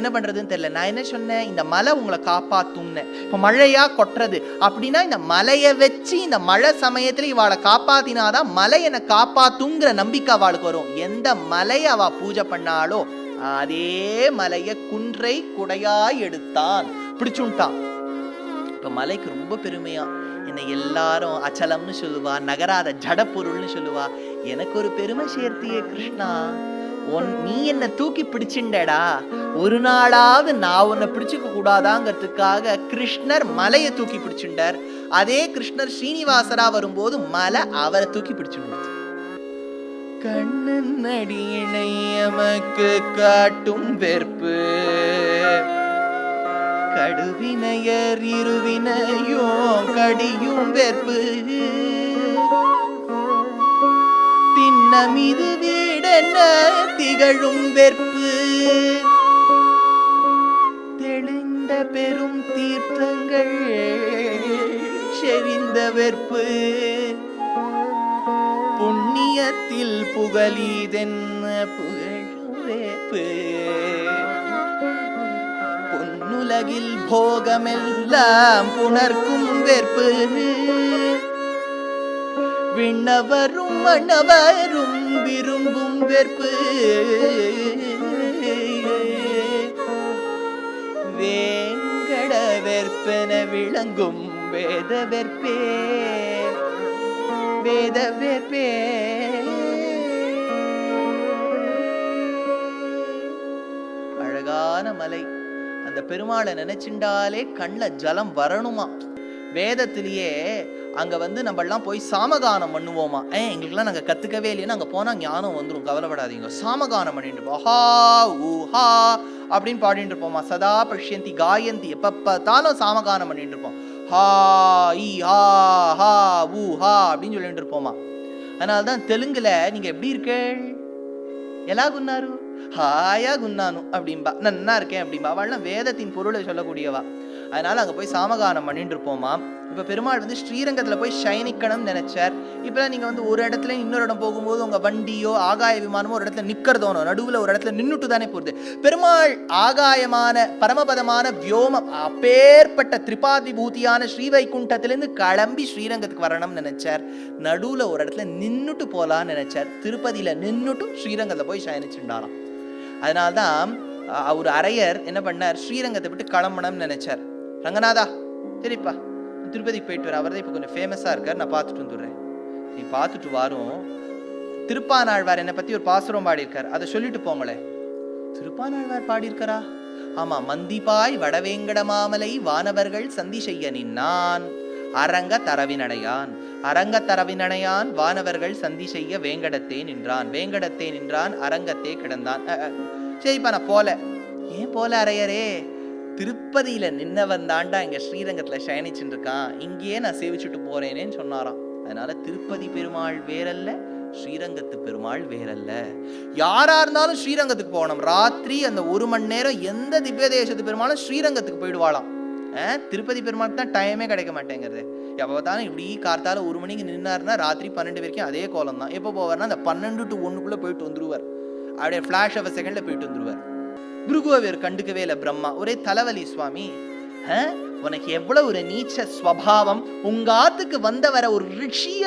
என்ன பண்றதுன்னு தெரியல. நான் என்ன சொன்னேன், இந்த மலை உங்களை காப்பாத்தும்னு. இப்ப மழையா கொட்டுறது அப்படின்னா இந்த மலையை வச்சு இந்த மழை சமயத்துல இவாளை காப்பாத்தினாதான் மலை என்னை காப்பாத்துங்கிற நம்பிக்கை அவளுக்கு வரும். எந்த மலையை அவ பூஜை பண்ணாலோ அதே மலைய குன்றை குடையாய் எடுத்தான், பிடிச்சுட்டான். இப்ப மலைக்கு ரொம்ப பெருமையா. என்னை எல்லாரும் அச்சலம்னு சொல்லுவா, நகராத ஜட பொருள்னு சொல்லுவா. எனக்கு ஒரு பெருமை சேர்த்தியே கிருஷ்ணா, நீ என்ன தூக்கி பிடிச்சுண்டடா, ஒரு நாளாவது நான் உன்னை பிடிச்சுக்க கூடாதாங்கிறதுக்காக கிருஷ்ணர் மலையை தூக்கி பிடிச்சுண்டார். அதே கிருஷ்ணர் ஸ்ரீனிவாசரா வரும்போது மலை அவரை தூக்கி பிடிச்சுண்டு. கண்ணன் அடியினை எமக்கு காட்டும் வெறுப்பு, கடுவினையர் இருவினையோ கடியும் வெறுப்பு, திண்ணமிது வீடென்ன திகழும் வெறுப்பு, தெளிந்த பெரும் தீர்த்தங்கள் செறிந்த வெறுப்பு, புண்ணியத்தில் புகழீதென்ன புகழும் வேப்பு, பொன்னுலகில் போகமெல்லாம் புணர்க்கும் வெறுப்பு, விண்ணவரும் மன்னவரும் விரும்பும் வெறுப்பு, வேங்கட வெற்பென விளங்கும் வேத வெற்பே, வேத வெற்பே. அழகான மலை. அந்த பெருமாளை நினைச்சுண்டாலே கண்ணுல ஜலம் வரணுமா. வேதத்திலேயே அங்க நம்ம எல்லாம் போய் சாமகானம் பண்ணுவோமா. எங்களுக்குலாம் நாங்க கத்துக்கவே இல்லையா, அங்க போனா ஞானம் வந்துடும், கவலைப்படாதீங்க. சாமகானம் பண்ணிட்டு இருப்போம், ஹா ஊஹா அப்படின்னு பாடிட்டு இருப்போமா. சதா பஷ்யந்தி காயந்தி, எப்ப பார்த்தாலும் சாமகானம் பண்ணிட்டு இருப்போம். ஹா ஈ ஹா ஹா ஊ ஹா அப்படின்னு சொல்லிட்டு இருப்போமா. அதனால்தான் தெலுங்குல நீங்க எப்படி இருக்க, எலாகுன்னாரு ஹாயாகுன்னானு அப்படின்பா, நன்னா இருக்கேன் அப்படின்பா. அவள்லாம் வேதத்தின் பொருளை சொல்லக்கூடியவா. அதனால அங்க போய் சாமகானம் பண்ணிட்டு இருப்போமா. இப்ப பெருமாள் ஸ்ரீரங்கத்துல போய் சயனிக்கணும்னு நினைச்சார். இப்ப நீங்க ஒரு இடத்துல இன்னொரு இடம் போகும்போது உங்க வண்டியோ ஆகாய விமானமோ ஒரு இடத்துல நிக்கிறதோனோ, நடுவுல ஒரு இடத்துல நின்னுட்டு தானே போகுது. பெருமாள் ஆகாயமான பரமபதமான வியோமம் அப்பேற்பட்ட திரிபாதிபூதியான ஸ்ரீவைகுண்டத்திலிருந்து கிளம்பி ஸ்ரீரங்கத்துக்கு வரணும்னு நினைச்சார். நடுவுல ஒரு இடத்துல நின்னுட்டு போலான்னு நினைச்சார். திருப்பதியில நின்னுட்டு ஸ்ரீரங்கத்துல போய் சயனிச்சுட்டாராம். அதனால்தான் ஒரு அரையர் என்ன பண்ணார், ஸ்ரீரங்கத்தை விட்டு கிளம்பணும்னு நினைச்சார். ரங்கநாதா சரிப்பா திருப்பதிக்கு போயிட்டு வர, அவர் தான் இப்போ கொஞ்சம் ஃபேமஸாக இருக்கார், நான் பார்த்துட்டு வந்துடுறேன். நீ பார்த்துட்டு வரும். திருப்பானாழ்வார் என்னை பற்றி ஒரு பாசுரம் பாடியிருக்கார், அதை சொல்லிட்டு போங்களேன். திருப்பானாழ்வார் பாடியிருக்காரா? ஆமாம். மந்திப்பாய் வடவேங்கட மாமலை வானவர்கள் சந்தி செய்ய நின்னான், அரங்க தரவினடையான், அரங்க தரவினடையான், வானவர்கள் சந்தி செய்ய வேங்கடத்தே நின்றான், வேங்கடத்தே நின்றான், அரங்கத்தே கிடந்தான். சரிப்பா நான் போல. ஏன் போல அரையரே? திருப்பதியில நின்னவன் தாண்டா இங்க ஸ்ரீரங்கத்துல சயனிச்சுட்டு இருக்கான், இங்கேயே நான் சேவிச்சுட்டு போறேனேன்னு சொன்னாராம். அதனால திருப்பதி பெருமாள் வேறல்ல, ஸ்ரீரங்கத்து பெருமாள் வேறல்ல. யாரா இருந்தாலும் ஸ்ரீரங்கத்துக்கு போகணும். ராத்திரி அந்த 1 மணி நேரம் எந்த திவ்ய தேசத்து பெருமாளும் ஸ்ரீரங்கத்துக்கு போயிடுவாளாம். திருப்பதி பெருமாளுக்கு தான் டைமே கிடைக்க மாட்டேங்கிறது. எப்போ பார்த்தாலும் இப்படி கார்த்தால 1 மணிக்கு நின்னாருன்னா ராத்திரி 12 வரைக்கும் அதே கோலம் தான். எப்போ போவார்னா அந்த 12 to 1 போயிட்டு வந்துருவார். அப்படியே ஃபிளாஷ் ஆஃப் செகண்ட்ல போயிட்டு வந்துருவார். பிருகுவர் கண்டுக்கவே இல்லை. பிரம்மா ஒரே தலைவலி, சுவாமி உனக்கு எவ்வளவு ஒரு நீச்ச ஸ்வபாவம், உங்க ஆத்துக்கு வந்தவர ஒரு ரிஷிய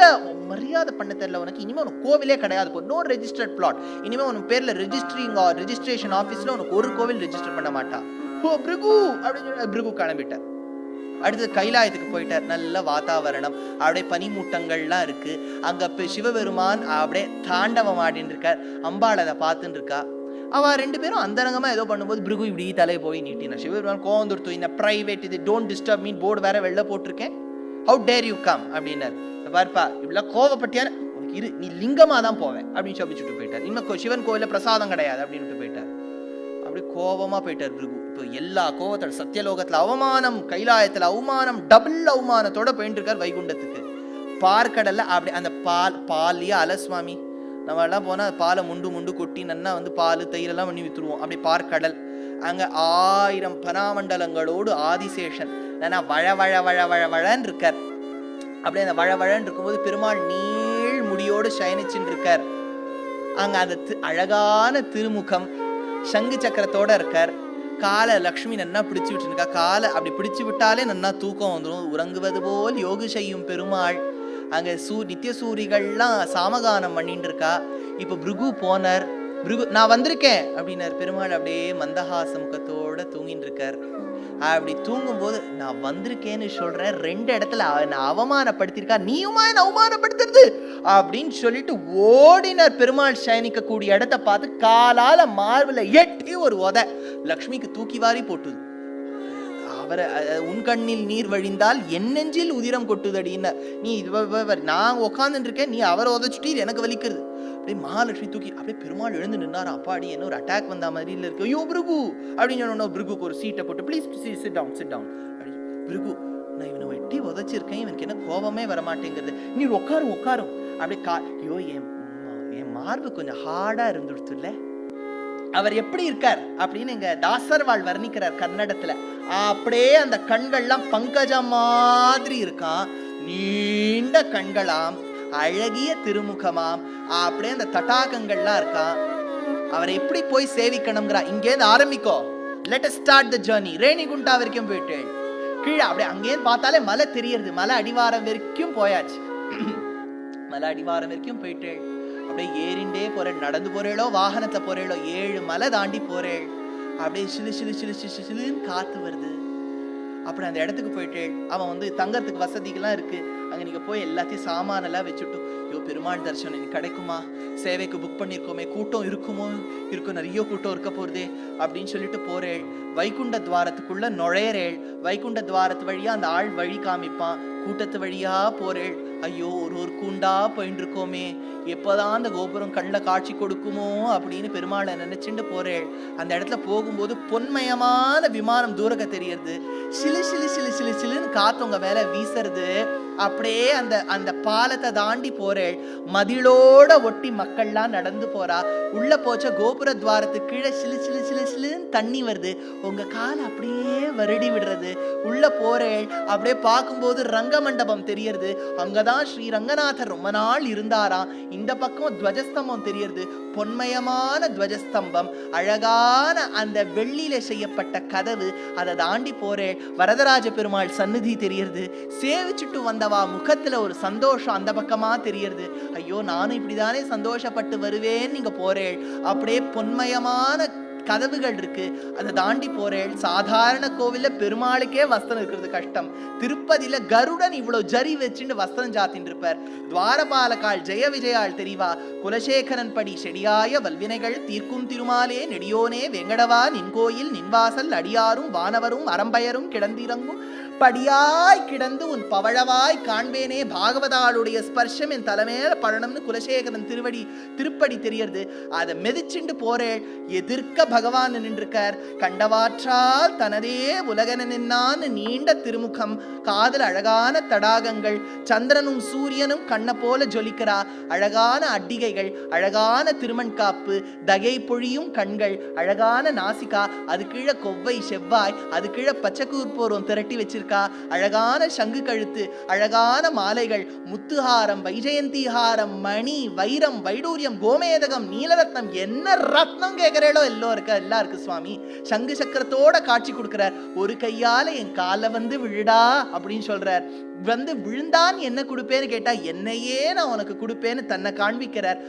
மரியாதை பண்ண தெரியல உனக்கு. இனிமே உனக்கு கோவிலே கிடையாது, நோ ரெஜிஸ்டர்ட் பிளாட். இனிமே உனக்கு பேர்ல ரெஜிஸ்ட்ரேஷன் ஆபீஸ்ல உனக்கு ஒரு கோவில் ரெஜிஸ்டர் பண்ண மாட்டா. ஓ பிருகு அப்படின்னு பிருகு கிளம்பிட்டார். அடுத்து கைலாயத்துக்கு போயிட்டார். நல்ல வாதாவரணம், அப்படியே பனிமூட்டங்கள்லாம் இருக்கு. அங்க சிவபெருமான் அப்படியே தாண்டவம் ஆடின்னு இருக்கார். அம்பாள் அதை பார்த்துன்னு இருக்கா. அவ 2 பேரும் அந்தரங்கமா ஏதோ பண்ணும்போது பிருகு இப்படி தலையை போய் நீட்டினா. சிவபெருமான் கோவந்துருத்து, இந்த பிரைவேட் இது, டோன்ட் டிஸ்டர்ப் மீ, போர்டு வேற வெளில போட்டிருக்கேன், ஹவு டேர் யூ கம் அப்படின்னாரு. பார்ப்பா இப்படிலாம் கோவப்பட்டியான உனக்கு இரு, நீ லிங்கமா தான் போவேன் அப்படின்னு சபிச்சுட்டு போயிட்டார். இன்னும் சிவன் கோவில பிரசாதம் கிடையாது அப்படின்னு போயிட்டார். அப்படி கோபமா போயிட்டார் பிருகு. இப்போ எல்லா கோவத்தோட சத்தியலோகத்துல அவமானம், கைலாயத்துல அவமானம், டபுள் அவமானத்தோட போயிட்டு இருக்கார் வைகுண்டத்துக்கு. பார்க்கடல்ல அப்படி அந்த பால்லையே அலசுவாமி. நம்ம எல்லாம் போனா பாலை முண்டு கொட்டி நன்னா பால் தயிரெல்லாம் பண்ணி வித்துருவோம். அப்படி பார்க்கடல் அங்க 1000 பனாமண்டலங்களோடு ஆதிசேஷன் வழ வழ வழ வழ வழன்னு இருக்கார். அப்படியே அந்த வழ வழன்னு இருக்கும்போது பெருமாள் நீள் முடியோடு சயனிச்சுட்டு இருக்கார். அங்க அந்த அழகான திருமுகம், சங்கு சக்கரத்தோட இருக்கார். காலை லக்ஷ்மி நன்னா பிடிச்சு விட்டுருக்கா. காலை அப்படி பிடிச்சு விட்டாலே நன்னா தூக்கம் வந்துடும். உறங்குவது போல் யோகு செய்யும் பெருமாள். அங்க நித்திய சூரிகள்லாம் சாமகானம் பண்ணிட்டு இருக்கா. இப்ப பிருகு போனார். பிருகு நான் வந்திருக்கேன் அப்படின்னார். பெருமாள் அப்படியே மந்தஹாச முகத்தோட தூங்கிட்டு இருக்கார். அப்படி தூங்கும் போது நான் வந்திருக்கேன்னு சொல்றேன், 2 இடத்துல நான் அவமானப்படுத்திருக்கா, நீயுமா என்ன அவமானப்படுத்துறது அப்படின்னு சொல்லிட்டு ஓடினார். பெருமாள் சயனிக்க கூடிய இடத்த பார்த்து காலால மார்பில எட்டி ஒரு உதை லக்ஷ்மிக்கு தூக்கி வாரி போட்டுது. அவரை உன் கண்ணில் நீர் வழிந்தால் என் நெஞ்சில் உதிரம் கொட்டுதடின்னு. நீ நான் உட்காந்துட்டு இருக்கேன், நீ அவரை உதச்சுட்டு எனக்கு வலிக்கிறது. அப்படியே மகாலட்சுமி தூக்கி அப்படியே பெருமாள் எழுந்து நின்னாரா. அப்பாடி என்ன ஒரு அட்டாக் வந்த மாதிரி இருக்கு. ஐயோ பிருகு அப்படின்னு சொன்ன. பிருகுக்கு ஒரு சீட்டை போட்டு ப்ளீஸ் சிட் டவுன் அப்படி. பிருகு நான் இவனை வெட்டி உதச்சிருக்கேன், இவனுக்கு என்ன கோபமே வரமாட்டேங்கிறது, நீ உட்காரும் அப்படியே ஐயோ என் மார்பு கொஞ்சம் ஹார்டா இருந்துடுத்துல. அவர் எப்படி இருக்கார் அப்படின்னு எங்க தாசர்வாள் வர்ணிக்கிறார் கன்னடத்துல. அப்படியே அந்த கண்கள்லாம் பங்கஜம் மாதிரி இருக்கான், நீண்ட கண்களாம், அழகிய திருமுகமாம், அப்படியே அந்த தட்டாகங்கள்லாம் இருக்கான். அவரை எப்படி போய் சேவிக்கணுங்கிறா. இங்கேருந்து ஆரம்பிக்கோ, let us start the journey. Renigunta வரைக்கும் போயிட்டு கீழே அப்படியே அங்கேருந்து பார்த்தாலே மலை தெரியறது. மலை அடிவாரம் வரைக்கும் போயாச்சு. மலை அடிவாரம் வரைக்கும் போயிட்டு அப்படியே ஏறிண்டே போறேன். நடந்து போறேளோ வாகனத்துல போறேளோ 7 மலை தாண்டி போறேள். அப்படியே சிலு சிலு சிலு சிலு சிலுன்னு காத்து வருது. அப்படி அந்த இடத்துக்கு போயிட்டு அவன் தங்கறதுக்கு வசதிகள்லாம் இருக்கு. அங்க நீங்க போய் எல்லாத்தையும் சாமானெல்லாம் வச்சுட்டு, ஐயோ பெருமாள் தரிசனம் கிடைக்குமா, சேவைக்கு புக் பண்ணிருக்கோமே, கூட்டம் இருக்கும், நிறைய கூட்டம் இருக்க போறதே அப்படின்னு சொல்லிட்டு போறேள். வைகுண்ட துவாரத்துக்குள்ள நுழையறேள். வைகுண்ட துவாரத்து வழியா அந்த ஆள் வழி காமிப்பான். கூட்டத்து வழியா போறேள். ஐயோ ஒரு கூண்டா போயிட்டு இருக்கோமே, எப்பதான் அந்த கோபுரம் கண்ணில் காட்சி கொடுக்குமோ அப்படின்னு பெருமாளை நினைச்சுட்டு போறேள். அந்த இடத்துல போகும்போது பொன்மயமான விமானம் தூரக்க தெரியறது. சிலு சிலு சிலு சிலு சிலுன்னு காத்தவங்க மேல வீசுறது. அப்படியே அந்த அந்த பாலத்தை தாண்டி போறேள். மதிலோட ஒட்டி மக்கள்லாம் நடந்து போறா. உள்ள போச்ச கோபுர துவாரத்துக்கு கீழே சிலு சிலு சிலு சிலுன்னு தண்ணி வருது. உங்க கால் அப்படியே வருடி விடுறது. உள்ள போறேள். அப்படியே பார்க்கும்போது ரங்க மண்டபம் தெரியறது. அங்கதான் ஸ்ரீ ரங்கநாதர் ரொம்ப நாள் இருந்தாராம். இந்த பக்கம் துவஜஸ்தம்பம் தெரியறது. பொன்மயமான துவஜஸ்தம்பம், அழகான அந்த வெள்ளியில செய்யப்பட்ட கதவு. அதை தாண்டி போறேள். வரதராஜ பெருமாள் சந்நிதி தெரியறது. சேவிச்சுட்டு வந்தவா முகத்துல ஒரு சந்தோஷம் அந்த பக்கமா தெரியறது. ஐயோ நானும் இப்படிதானே சந்தோஷப்பட்டு வருவேன்னு நீங்க போறேள். அப்படியே பொன்மயமான கதவுகள் இருக்கு. அதை தாண்டி போறேள். சாதாரண கோவில்ல பெருமாளுக்கே வஸ்திரம் இருக்கிறது கஷ்டம். திருப்பதியில கருடன் இவ்வளவு ஜரி வச்சுட்டு வஸ்திரம் சாத்தின்னு இருப்பார். துவாரபாலகாள் ஜெய விஜயாள் தெரிவா. குலசேகரன் படி செடியாய வல்வினைகள் தீர்க்கும் திருமாலே நெடியோனே வெங்கடவா நின்கோயில் நின்வாசல் அடியாரும் வானவரும் அரம்பயரும் கிடந்திறங்கும் படியாய் கிடந்து உன் பவழவாய் காண்பேனே. பாகவதாளுடைய ஸ்பர்ஷம் என் தலைமையில பழனம்னு குலசேகரன் திருப்படி தெரியறது. அதை மெதிச்சுண்டு போறேள். எதிர்க்க பகவான் நின்றிருக்கார். கண்டவாற்றால் தனதே உலகன நின்னான்னு நீண்ட திருமுகம், காதல் அழகான தடாகங்கள், சந்திரனும் சூரியனும் கண்ண போல ஜொலிக்கிறா. அழகான அட்டிகைகள், அழகான திருமண்காப்பு, தகை பொழியும் கண்கள், அழகான நாசிகா, அது கீழே கொவ்வை செவ்வாய், அது கீழே பச்சைக்கூர்போரம் திரட்டி வச்சிருக்கா. அழகான சங்கு கழுத்து, அழகான மாலைகள், முத்துஹாரம், வைஜெயந்திஹாரம், மணி, வைரம், வைடூரியம், கோமேதகம், நீலரத்னம், என்ன ரத்னம் கேட்கிறேளோ எல்லாம் இருக்கு சுவாமி. சங்கு சக்கரத்தோட காட்சி கொடுக்கிறார். ஒரு கையால என் கால விழுடா அப்படின்னு சொல்றார். விழுந்தான் என்ன கொடுப்பேன்னு கேட்டா என்னையே நான் உனக்கு கொடுப்பேன்னு தன்னை காண்பிக்கிறார்.